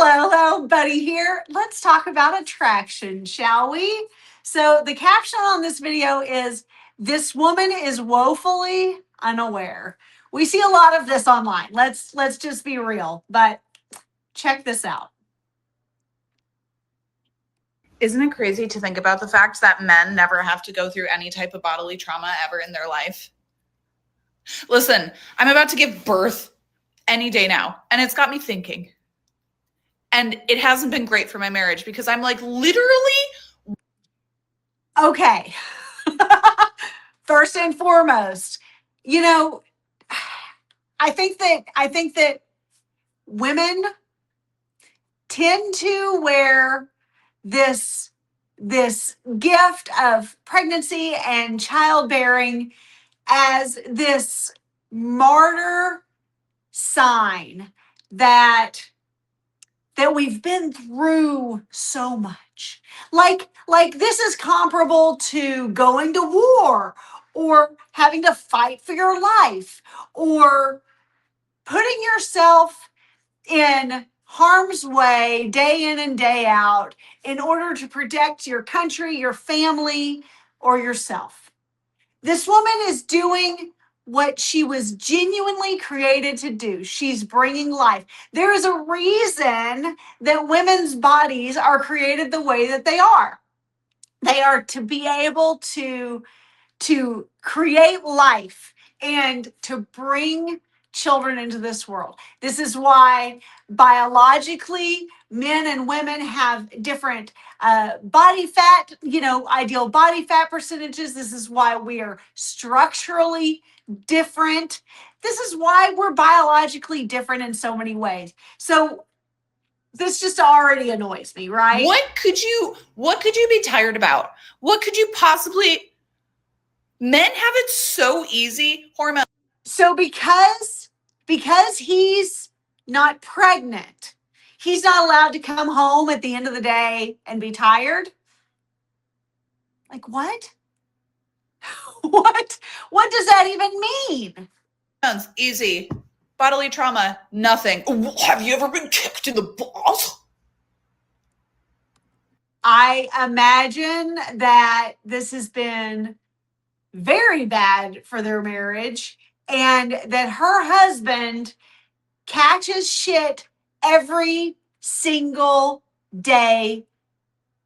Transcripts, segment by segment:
Hello, hello, buddy here. Let's talk about attraction, shall we? So the caption on this video is, "This woman is woefully unaware." We see a lot of this online. Let's just be real, but check this out. Isn't it crazy to think about the fact that men never have to go through any type of bodily trauma ever in their life? Listen, I'm about to give birth any day now, and it's got me thinking. And it hasn't been great for my marriage because I'm like literally. Okay. First and foremost, I think that women tend to wear this gift of pregnancy and childbearing as this martyr sign that we've been through so much. Like this is comparable to going to war or having to fight for your life or putting yourself in harm's way day in and day out in order to protect your country, your family, or yourself. This woman is doing what she was genuinely created to do. She's bringing life. There is a reason that women's bodies are created the way that they are. They are to be able to create life and to bring children into this world. This is why biologically men and women have different body fat, ideal body fat percentages. This is why we are structurally different. This is why we're biologically different in so many ways. So this just already annoys me, right? What could you be tired about? What could you possibly? Men have it so easy. Hormone. So because he's not pregnant, he's not allowed to come home at the end of the day and be tired. Like what? What does that even mean? Easy. Bodily trauma, nothing. Have you ever been kicked in the balls? I imagine that this has been very bad for their marriage and that her husband catches shit every single day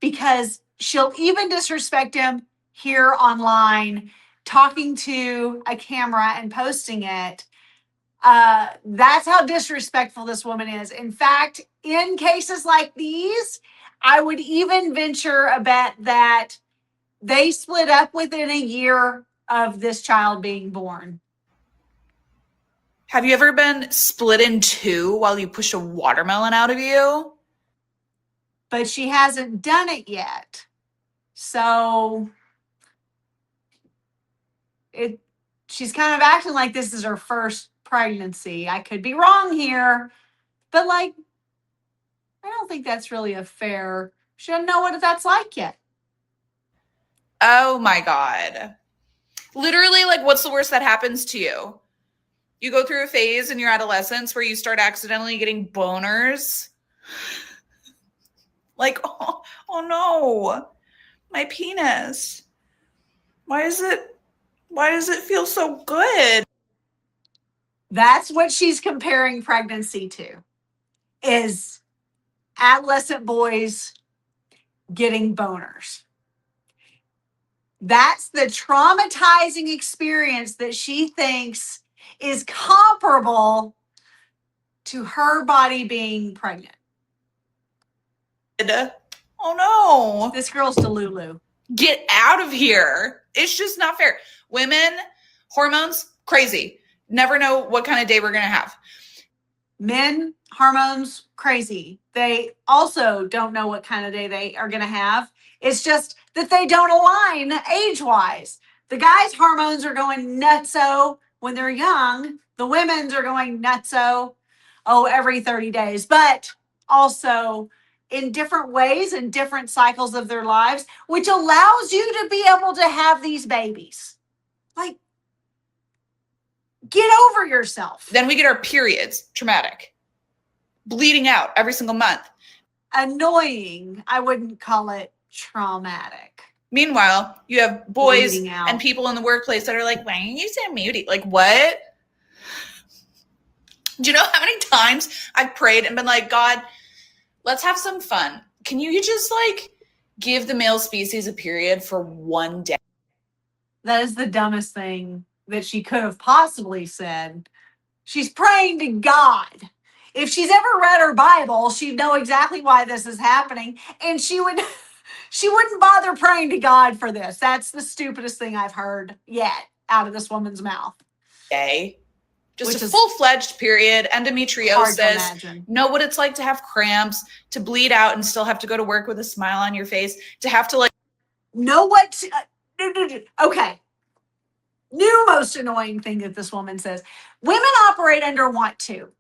because she'll even disrespect him here online, talking to a camera and posting it. That's how disrespectful this woman is. In fact, in cases like these, I would even venture a bet that they split up within a year of this child being born. Have you ever been split in two while you push a watermelon out of you? But she hasn't done it yet. So she's kind of acting like this is her first pregnancy. I could be wrong here, but I don't think that's really a fair. She doesn't know what that's like yet. Oh my God. Literally, what's the worst that happens to you? You go through a phase in your adolescence where you start accidentally getting boners. Oh no, my penis. Why does it feel so good? That's what she's comparing pregnancy to, is adolescent boys getting boners. That's the traumatizing experience that she thinks is comparable to her body being pregnant. Oh no. This girl's Delulu. Get out of here. It's just not fair. Women, hormones, crazy. Never know what kind of day we're going to have. Men, hormones, crazy. They also don't know what kind of day they are going to have. It's just that they don't align age-wise. The guys' hormones are going nutso when they're young. The women's are going nutso, every 30 days. But also in different ways and different cycles of their lives, which allows you to be able to have these babies. Get over yourself. Then we get our periods. Traumatic. bleeding out every single month. Annoying. I wouldn't call it traumatic. Meanwhile, you have boys Bleeding out. and people in the workplace that are like, why are you so moody? Like, what? Do you know how many times I've prayed and been like, God, let's have some fun. Can you just like give the male species a period for one day? That is the dumbest thing that she could have possibly said. She's praying to God. If she's ever read her Bible, she'd know exactly why this is happening, and she wouldn't bother praying to God for this. That's the stupidest thing I've heard yet out of this woman's mouth. Day. Just Which a is full-fledged period, hard to endometriosis, imagine. know what it's like to have cramps, to bleed out and still have to go to work with a smile on your face, to have to like know what okay. New most annoying thing that this woman says. Women operate under want to,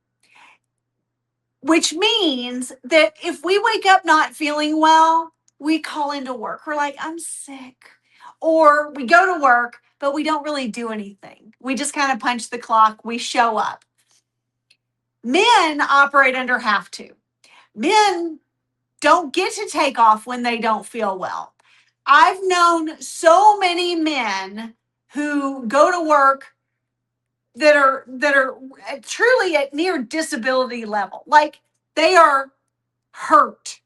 which means that if we wake up not feeling well, we call into work. We're like, I'm sick. Or we go to work, but we don't really do anything. We just kind of punch the clock. We show up. Men operate under have to. Men don't get to take off when they don't feel well. I've known so many men who go to work that are truly at near disability level. Like they are hurt.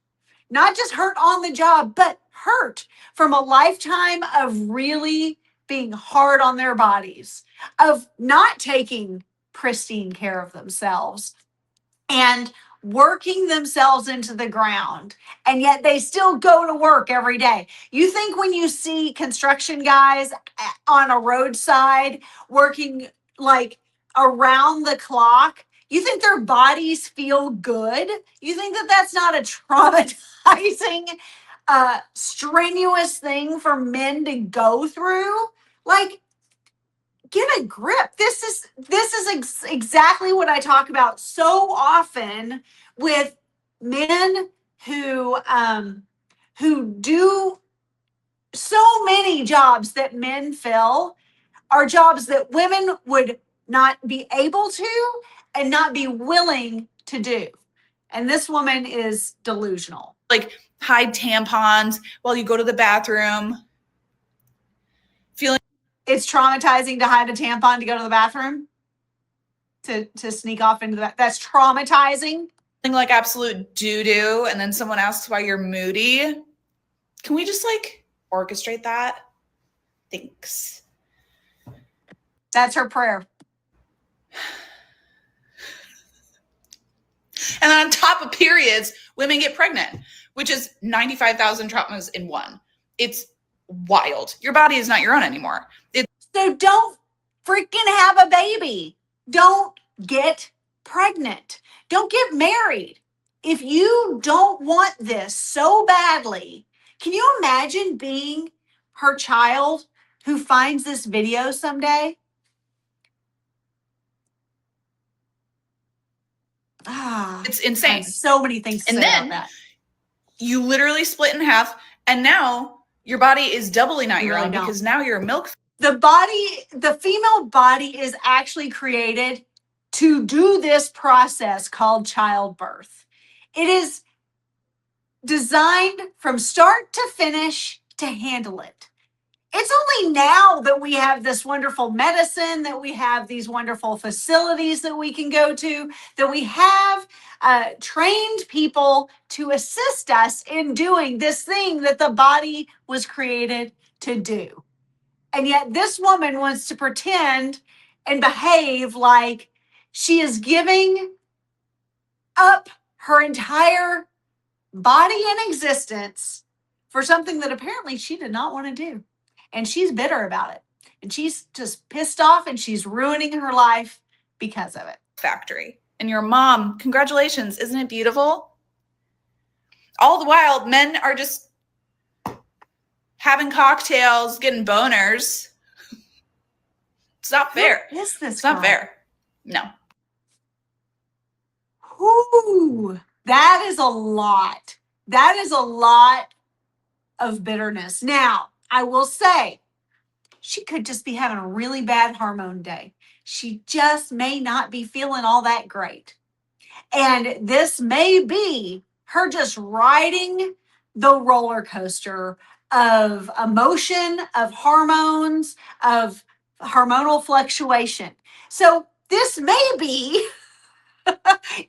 Not just hurt on the job, but hurt from a lifetime of really being hard on their bodies, of not taking pristine care of themselves and working themselves into the ground. And yet they still go to work every day. You think when you see construction guys on a roadside working like around the clock, you think their bodies feel good? You think that that's not a traumatizing, strenuous thing for men to go through? Like, get a grip. This is exactly what I talk about so often with men who do so many jobs that men fill are jobs that women would not be able to and not be willing to do. And this woman is delusional. like hide tampons while you go to the bathroom. Feeling It's traumatizing to hide a tampon to go to the bathroom, to sneak off into that. That's traumatizing. like absolute doo-doo, and then someone asks why you're moody. Can we just like orchestrate that? Thanks. That's her prayer. And then on top of periods, women get pregnant, which is 95,000 traumas in one. It's wild. Your body is not your own anymore. So don't freaking have a baby. Don't get pregnant. Don't get married. If you don't want this so badly, can you imagine being her child who finds this video someday? It's insane. So many things to And say then about that. You literally split in half, and now your body is doubly not your really own don't. because now you're a milk. The female body is actually created to do this process called childbirth. It is designed from start to finish to handle it. It's only now that we have this wonderful medicine, that we have these wonderful facilities that we can go to, that we have trained people to assist us in doing this thing that the body was created to do. And yet this woman wants to pretend and behave like she is giving up her entire body and existence for something that apparently she did not want to do. And she's bitter about it. And she's just pissed off and she's ruining her life because of it. Factory. And your mom, congratulations. Isn't it beautiful? All the while, men are just having cocktails, getting boners. It's not fair. Who is this? It's not fair. No. Ooh, that is a lot. That is a lot of bitterness. Now, I will say, she could just be having a really bad hormone day. She just may not be feeling all that great. And this may be her just riding the roller coaster of emotion, of hormones, of hormonal fluctuation. So this may be,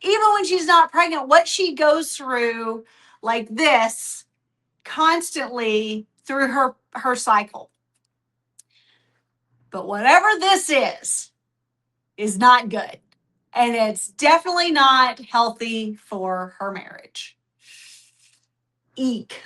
even when she's not pregnant, what she goes through like this constantly through her cycle. But whatever this is not good. And it's definitely not healthy for her marriage. Eek.